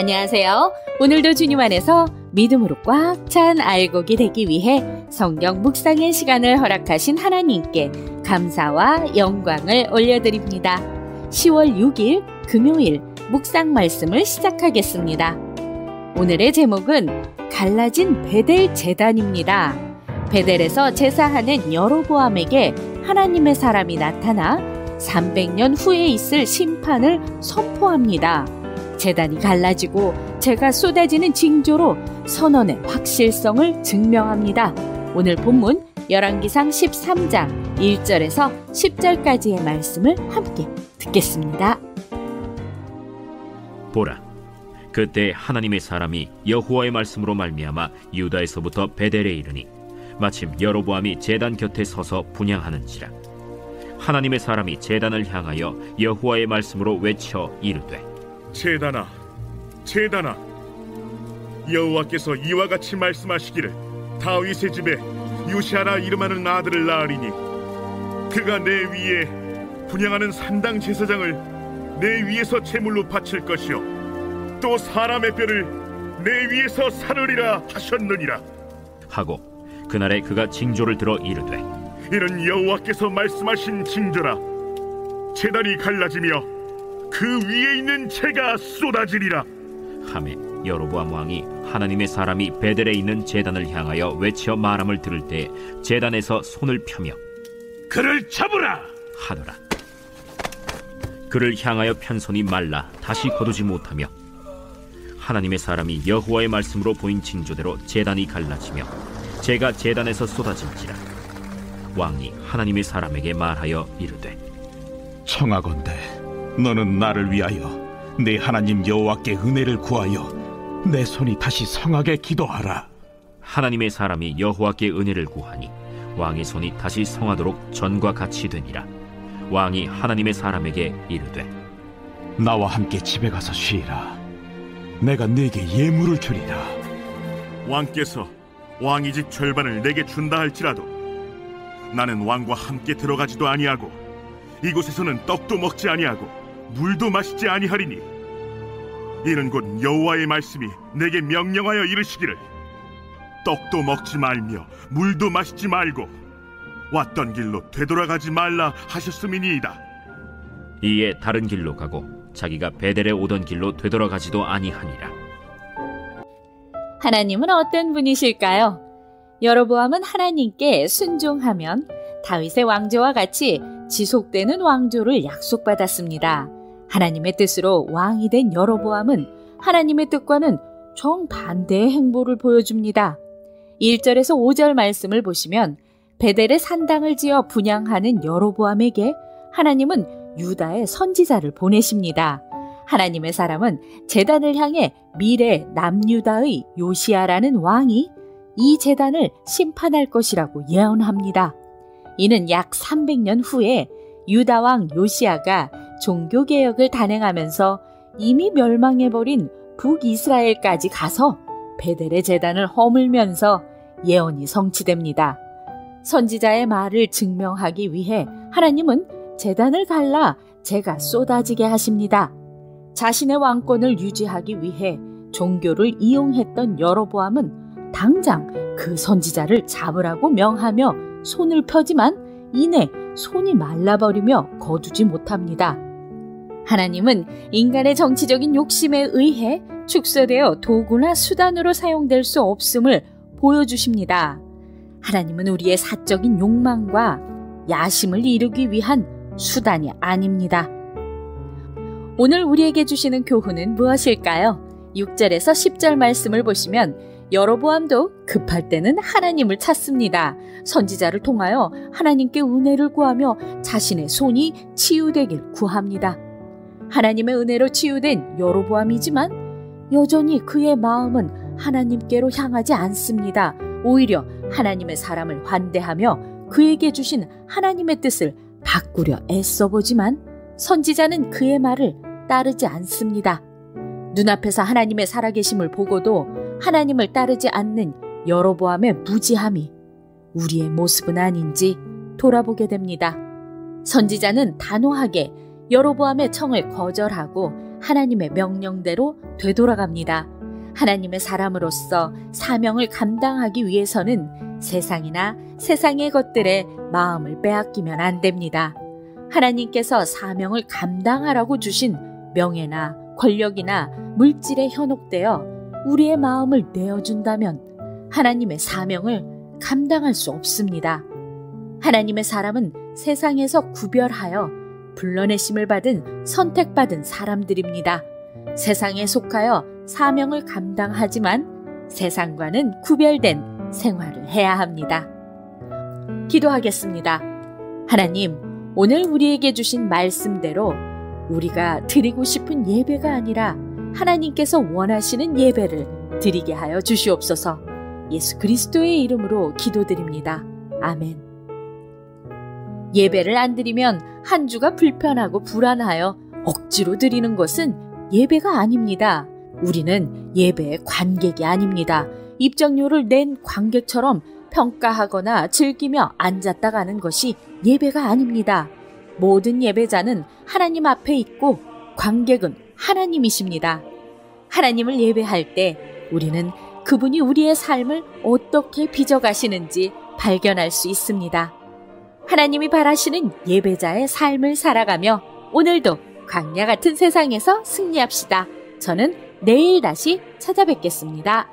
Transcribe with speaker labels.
Speaker 1: 안녕하세요. 오늘도 주님 안에서 믿음으로 꽉 찬 알곡이 되기 위해 성경 묵상의 시간을 허락하신 하나님께 감사와 영광을 올려드립니다. 10월 6일 금요일 묵상 말씀을 시작하겠습니다. 오늘의 제목은 갈라진 베델 제단입니다. 베델에서 제사하는 여로보암에게 하나님의 사람이 나타나 300년 후에 있을 심판을 선포합니다. 제단이 갈라지고 재가 쏟아지는 징조로 선언의 확실성을 증명합니다. 오늘 본문 열왕기상 13장 1절에서 10절까지의 말씀을 함께 듣겠습니다.
Speaker 2: 보라, 그때 하나님의 사람이 여호와의 말씀으로 말미암아 유다에서부터 베델에 이르니 마침 여로보암이 제단 곁에 서서 분향하는지라. 하나님의 사람이 제단을 향하여 여호와의 말씀으로 외쳐 이르되,
Speaker 3: 제단아, 제단아, 여호와께서 이와 같이 말씀하시기를 다윗의 집에 요시아라 이름하는 아들을 낳으리니 그가 내 위에 분향하는 산당 제사장을 내 위에서 제물로 바칠 것이요 또 사람의 뼈를 내 위에서 사르리라 하셨느니라
Speaker 2: 하고 그날에 그가 징조를 들어 이르되,
Speaker 3: 이는 여호와께서 말씀하신 징조라. 제단이 갈라지며 그 위에 있는 재가 쏟아지리라
Speaker 2: 하매 여로보암 왕이 하나님의 사람이 베델에 있는 제단을 향하여 외쳐 말함을 들을 때 제단에서 손을 펴며
Speaker 3: 그를 잡으라
Speaker 2: 하더라. 그를 향하여 편 손이 말라 다시 거두지 못하며 하나님의 사람이 여호와의 말씀으로 보인 징조대로 제단이 갈라지며 재가 제단에서 쏟아질지라. 왕이 하나님의 사람에게 말하여 이르되,
Speaker 4: 청하건대 너는 나를 위하여 내 하나님 여호와께 은혜를 구하여 내 손이 다시 성하게 기도하라.
Speaker 2: 하나님의 사람이 여호와께 은혜를 구하니 왕의 손이 다시 성하도록 전과 같이 되니라. 왕이 하나님의 사람에게 이르되,
Speaker 4: 나와 함께 집에 가서 쉬라. 내가 네게 예물을 주리라.
Speaker 3: 왕께서 왕의 집 절반을 내게 준다 할지라도 나는 왕과 함께 들어가지도 아니하고 이곳에서는 떡도 먹지 아니하고 물도 마시지 아니하리니 이는 곧 여호와의 말씀이 내게 명령하여 이르시기를 떡도 먹지 말며 물도 마시지 말고 왔던 길로 되돌아가지 말라 하셨음이니이다.
Speaker 2: 이에 다른 길로 가고 자기가 베델에 오던 길로 되돌아가지도 아니하니라.
Speaker 1: 하나님은 어떤 분이실까요? 여로보암은 하나님께 순종하면 다윗의 왕조와 같이 지속되는 왕조를 약속받았습니다. 하나님의 뜻으로 왕이 된 여로보암은 하나님의 뜻과는 정반대의 행보를 보여줍니다. 1절에서 5절 말씀을 보시면 베델에 산당을 지어 분향하는 여로보암에게 하나님은 유다의 선지자를 보내십니다. 하나님의 사람은 제단을 향해 미래 남유다의 요시아라는 왕이 이 제단을 심판할 것이라고 예언합니다. 이는 약 300년 후에 유다 왕 요시아가 종교개혁을 단행하면서 이미 멸망해버린 북이스라엘까지 가서 베델의 제단을 허물면서 예언이 성취됩니다. 선지자의 말을 증명하기 위해 하나님은 제단을 갈라 재가 쏟아지게 하십니다. 자신의 왕권을 유지하기 위해 종교를 이용했던 여로보암은 당장 그 선지자를 잡으라고 명하며 손을 펴지만 이내 손이 말라버리며 거두지 못합니다. 하나님은 인간의 정치적인 욕심에 의해 축소되어 도구나 수단으로 사용될 수 없음을 보여주십니다. 하나님은 우리의 사적인 욕망과 야심을 이루기 위한 수단이 아닙니다. 오늘 우리에게 주시는 교훈은 무엇일까요? 6절에서 10절 말씀을 보시면 여로보암도 급할 때는 하나님을 찾습니다. 선지자를 통하여 하나님께 은혜를 구하며 자신의 손이 치유되길 구합니다. 하나님의 은혜로 치유된 여로보암이지만 여전히 그의 마음은 하나님께로 향하지 않습니다. 오히려 하나님의 사람을 환대하며 그에게 주신 하나님의 뜻을 바꾸려 애써보지만 선지자는 그의 말을 따르지 않습니다. 눈앞에서 하나님의 살아계심을 보고도 하나님을 따르지 않는 여로보암의 무지함이 우리의 모습은 아닌지 돌아보게 됩니다. 선지자는 단호하게 여로보암의 청을 거절하고 하나님의 명령대로 되돌아갑니다. 하나님의 사람으로서 사명을 감당하기 위해서는 세상이나 세상의 것들에 마음을 빼앗기면 안 됩니다. 하나님께서 사명을 감당하라고 주신 명예나 권력이나 물질에 현혹되어 우리의 마음을 내어준다면 하나님의 사명을 감당할 수 없습니다. 하나님의 사람은 세상에서 구별하여 불러내심을 받은 선택받은 사람들입니다. 세상에 속하여 사명을 감당하지만 세상과는 구별된 생활을 해야 합니다. 기도하겠습니다. 하나님, 오늘 우리에게 주신 말씀대로 우리가 드리고 싶은 예배가 아니라 하나님께서 원하시는 예배를 드리게 하여 주시옵소서. 예수 그리스도의 이름으로 기도드립니다. 아멘. 예배를 안 드리면 한 주가 불편하고 불안하여 억지로 드리는 것은 예배가 아닙니다. 우리는 예배의 관객이 아닙니다. 입장료를 낸 관객처럼 평가하거나 즐기며 앉았다 가는 것이 예배가 아닙니다. 모든 예배자는 하나님 앞에 있고 관객은 하나님이십니다. 하나님을 예배할 때 우리는 그분이 우리의 삶을 어떻게 빚어가시는지 발견할 수 있습니다. 하나님이 바라시는 예배자의 삶을 살아가며 오늘도 광야 같은 세상에서 승리합시다. 저는 내일 다시 찾아뵙겠습니다.